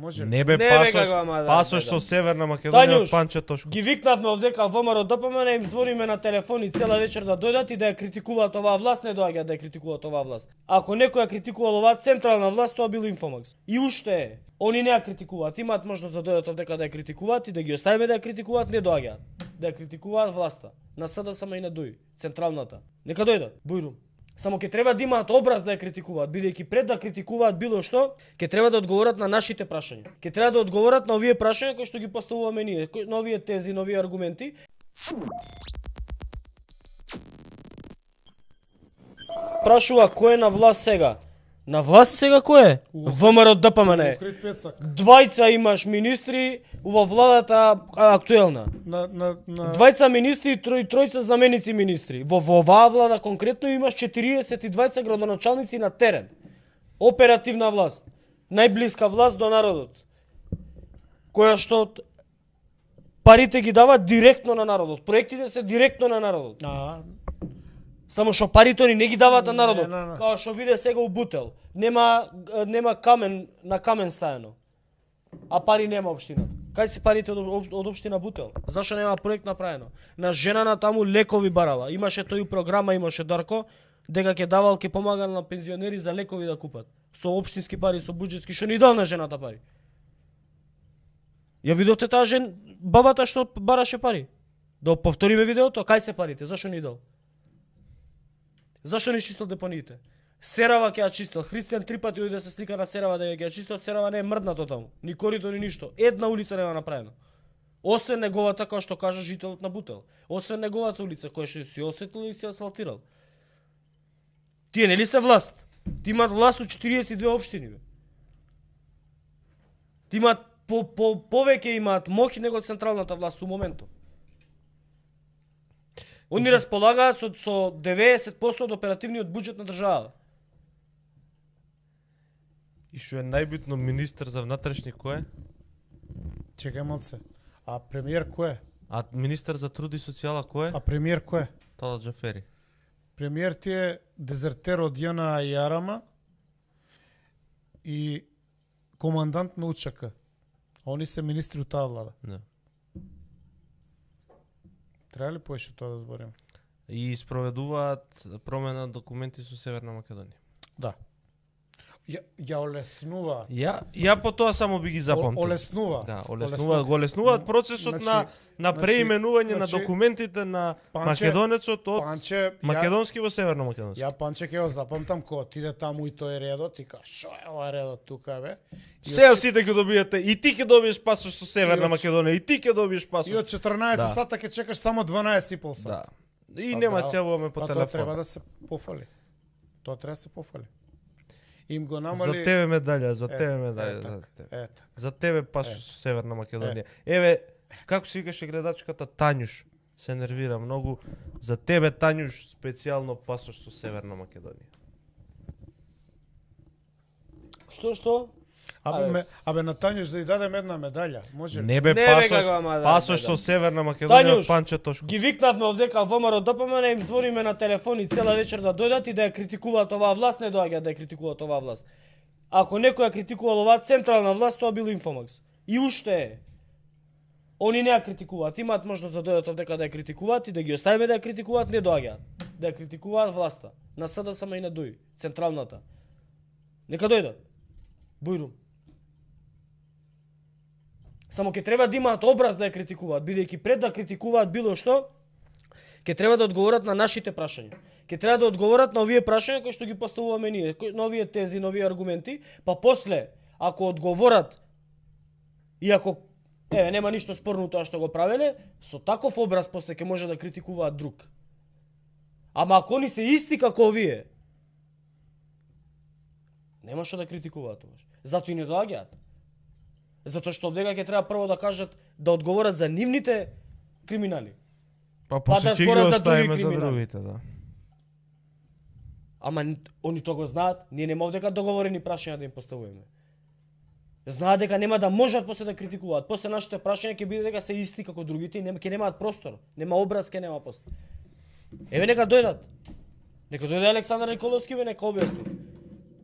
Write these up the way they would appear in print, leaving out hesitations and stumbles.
Може ли? Не бе пасош со Северна Македонија од Панче Тошко. Ги викнавме овдека ВМРО ДПМН, им звониме на телефони цела вечер да дојдат и да ја критикуваат оваа власт, не доаѓаат да ја критикуваат оваа власт. Ако некој ја критикувал оваа централна власт, тоа бил Инфомакс. И уште е, они не ја критикуваат, имаат можност да дојдат овдека да ја критикуваат и да ги оставиме да ја критикуваат, не доаѓаат. Да ја критикуваат власта, на СДСМ и на ДУИ, централната. Нека дојдат, бујрум. Само ќе треба да имаат образ да ја критикуваат, бидејќи пред да критикуваат било што, ќе треба да одговорат на нашите прашања. Ќе треба да одговорат на овие прашања кои што ги поставуваме ние, на овие тези, на овие аргументи. Прашува кој е на власт сега? На власт сега кој е? ВМРО ДПМН. Двајца имаш министри во владата актуелна. Двајца министри и тројца заменици министри. Во оваа влада конкретно имаш 42 градоначалници на терен. Оперативна власт, најблиска власт до народот. Која што парите ги дава директно на народот. Проектите се директно на народот. Само што парите они не ги даваат на народот. Као што виде сега у Бутел. Нема камен на камен стајано. А пари нема општината. Кај си парите од општина Бутел? Зашо нема проект направено? На жена на таму лекови барала. Имаше тој програма, имаше Дарко, дека ќе давал, ќе помагал на пензионери за лекови да купат. Со општински пари, со буџетски, што ни дал на жената пари. Ја видовте таа бабата што бараше пари? Да повториме видеото, кај се парите? Зашо ни дал? Зашо не чистил депониите? Серава ќе ја чистил. Христијан 3 пати оди да се слика на Серава да ја чистил. Серава не е мрднато таму. Ни корито, ни ништо. Една улица нема направено. Освен неговата, како што кажа жителот на Бутел. Освен неговата улица, која што си осветлил и си асфалтирал. Тие нели се власт? Ти имаат власт од 42 општини. Ти имаат повеќе имаат моќ него централната власт у моментов. Они располагаат со 90% од оперативниот буџет на државата. И што е најбитно, министер за внатрешни кој е? Чекај малце. А премиер кој е? А министер за труд и социјала кој е? А премиер кој е? Талат Џафери. Премиер ти е дезертер од ЈНА и АРАМА и командант на УЧК. Они се министри од таа влада. Да. Треба ли поише тоа да зборим? И спроведуваат промена на документи со Северна Македонија. Да. Ја олеснува. Ја по тоа само би ги запомтил. Олеснува. Да, олеснуваат процесот на преименување на документите на македонецот од македонски во Северно македонски. Ја Панче ќе го запамтам кога отиде таму и тој редот и ка шо е ова редот тука бе. Сега сите ќе добиете и ти ќе добиеш пасош со Северна Македонија и ти ќе добиеш пасош. И од 14 сата ќе чекаш само 12,5 сата. Да. И нема целуваме по телефон. Тоа треба да се пофали. Тоа треба да се пофали. Им го намали. За тебе медаља, за тебе медаља. За тебе пасош со Северна Македонија. Еве, како се викаше гледачката Тањуш, се нервира многу. За тебе Тањуш специјално пасош со Северна Македонија. Што? Абе на Тањуш да ја дадем една медаља, може? Не бе пасош со Северна Македонија од Панче Тошко. Ги викнавме овдека ВМРО ДПМН, им звониме на телефони цела вечер да дојдат и да ја критикуваат оваа власт, не доаѓаат да ја критикуваат оваа власт. Ако некој ја критикувал оваа централна власт, тоа бил Инфомакс. И уште е. Они не ја критикуваат, имаат можност да дојдат овдека да ја критикуваат и да ги оставиме да ја критикуваат, не доаѓаат. Да ја критикуваат власта, на СДСМ и на ДУИ, централната. Нека дојдат. Бујрум. Само ќе треба да имаат образ да ја критикуваат, бидејќи пред да критикуваат било што, ќе треба да одговорат на нашите прашања. Ќе треба да одговорат на овие прашања кои што ги поставуваме ние, на овие тези, на овие аргументи, па после, ако одговорат и ако нема ништо спорно тоа што го правеле, со таков образ после ќе може да критикуваат друг. Ама ако они се исти како овие, нема што да критикуваат овој. Затоа и не доаѓаат. Затоа што овдека ќе треба прво да кажат, да одговорат за нивните криминали. Па после ќе ги оставиме за другите, да. Ама они тоа го знаат, ние нема овдека договорени прашања да им поставуваме. Знаат дека нема да можат после да критикуваат. После нашите прашања ќе биде дека се исти како другите и ќе немаат простор, нема образ, ќе нема после. Еве нека дојдат. Нека дојде Александар Николовски, нека објасни.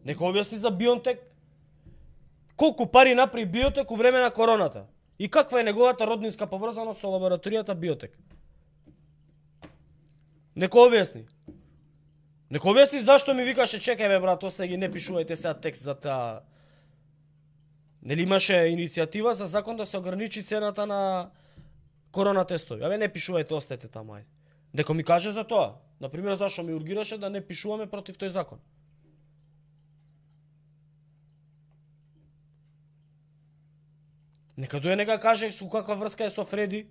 Нека објасни за Бионтек. Колку пари направи Биотек у време на короната? И каква е неговата роднинска поврзаност со лабораторијата Биотек? Нека објасни. Нека објасни зашто ми викаше чекај бе брат, остај ги не пишувајте сега текст за таа. Нели имаше иницијатива за закон да се ограничи цената на корона тестови. Абе не пишувајте, остајте таму ајде. Дека ми каже за тоа. Например, зашто ми ургираше да не пишуваме против тој закон. Нека дојде нека каже со каква врска е со Фреди,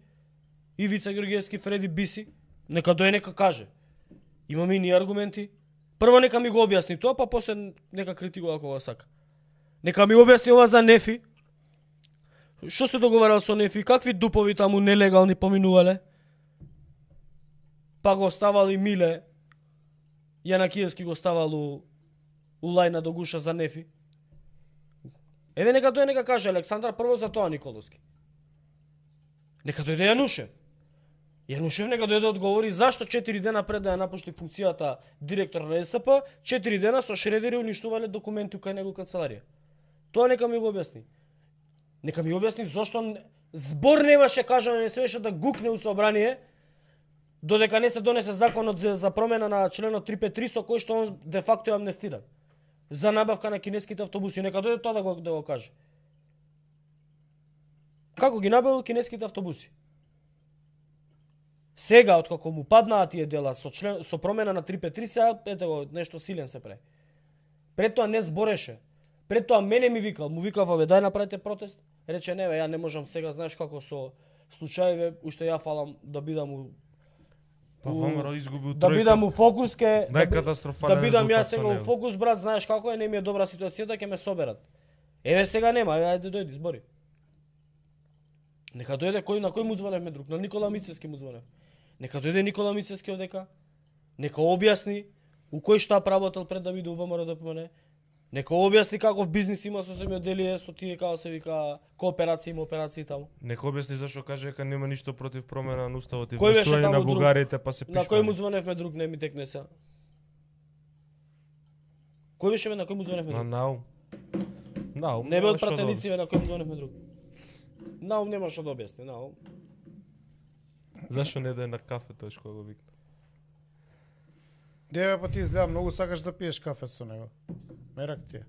Ивица Георгиевски, Фреди Биси. Нека дојде нека каже. Имаме и ние аргументи. Прво нека ми го објасни тоа, па после нека критикува кога сака. Нека ми објасни ова за Нефи. Што се договарал со Нефи? Какви дупови таму нелегални поминувале? Па го ставал и Миле. Јанакиевски го ставал у лајна до гуша за Нефи. Еве нека дојде нека каже Александар прво за тоа Николовски. Нека дојде Јанушев. Јанушев нека дојде да одговори зашто 4 дена пред да ја напушти функцијата директор на СП, 4 дена со шредери уништувале документи кај него канцеларија. Тоа нека ми го објасни. Нека ми објасни зошто збор немаше кажано, не смеше да гукне у собрание, додека не се донесе законот за промена на членот 353 со кој што он де факто е амнестиран. За набавка на кинеските автобуси, нека дојде тоа да го каже. Како ги набавил кинеските автобуси? Сега, откако му паднаа тие дела со промена на 353, сега, ете го, нешто силен се прави. Пред тоа не збореше. Пред тоа мене ми викал, му викав, бе, дај направите протест. Рече, не бе, ја не можам сега, знаеш како со случаеве, уште ја фалам да бидам у... Па ВМРО изгуби у да тројка. бидам у фокус, ке... Најкатастрофален да бидам ја резултат сега со у него. фокус, брат, знаеш како е, не ми е добра ситуацијата, ќе ме соберат. Еве сега нема, ајде дојди, збори. Нека дојде на кој му звоневме друг, на Никола Мицевски му звонев. Нека дојде Никола Мицевски овдека, нека објасни у кој штаб работел пред да биде у ВМРО ДПМН, нека објасни каков бизнис има со земјоделие, со тие како се вика кооперации, има операции таму. Нека објасни зашо каже дека нема ништо против промена на уставот и Кој беше гласување таму на друг? бугарите, па се На пишува. кој му звоневме друг, не ми текне се. Кој беше бе, на кој му звоневме На друг? Наум. Наум. Не бе од нема што да пратеници бе, на кој му звоневме друг. Наум нема што да објасни, Наум. Зашо не дојде на кафе тој што го викна? Деве па ти изгледа многу сакаш да пиеш кафе со него. Мерак ти е.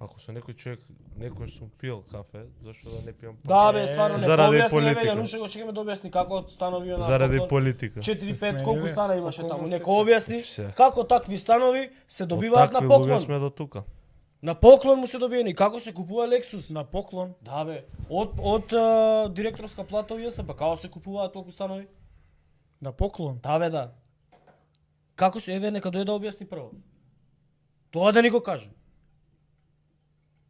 Ако со некој човек некој сум пил кафе, зашо да не пијам? Да бе, стварно нека Заради објасни, политика. еве Јануше го чекаме да објасни како станови на Заради поклон. политика. 4-5 колку смениле? стана имаше Колку таму. сте- Нека објасни Се. како такви станови се добиваат на Од такви луѓе поклон. сме до тука. На поклон му се добиени. Како се купува Lexus? На поклон. Да бе, од директорска плата у ЈСП, како се купуваат толку станови? На поклон. Да бе, да. Како се, еве нека дојде да објасни прво. Тоа да ни го каже.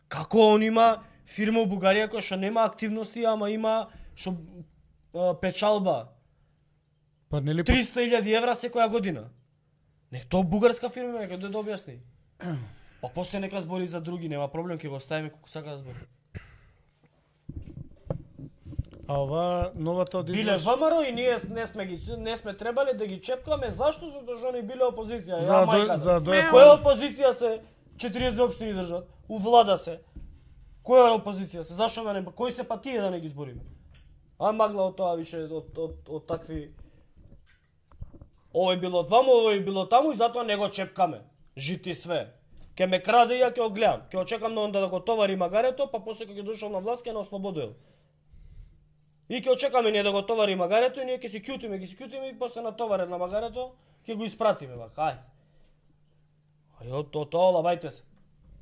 Како он има фирма у Бугарија која што нема активности, ама има што печалба Па нели 300.000 евра секоја година. Не, тоа бугарска фирма, нека дојде да објасни. Па после нека збори за други, нема проблем, ќе го оставиме колку сака да збори. А ова новата од Биле ВМРО и ние не сме требале да ги чепкаме, зашто? Затоа што они биле опозиција. За Ја да мајка. за да дојде Која опозиција се 40 општини држат? У влада се. Која опозиција се? Зашто да не кој се па тие да не ги збориме? А магла од тоа више од такви овој било дваму, овој било таму и затоа не го чепкаме. Жити све. Ке ме краде и ја ќе го гледам. Ќе очекам на онда да го товари магарето, па после кога ќе дошол на власт ќе на ослободил. И ќе очекаме ние да го товари магарето и ние ќе се кјутиме и после натоварен на магарето ќе го испратиме вака. Ајде. Ајде, тоа лабајте се.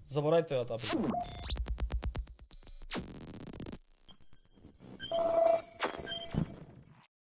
Заборајте ја таа прича.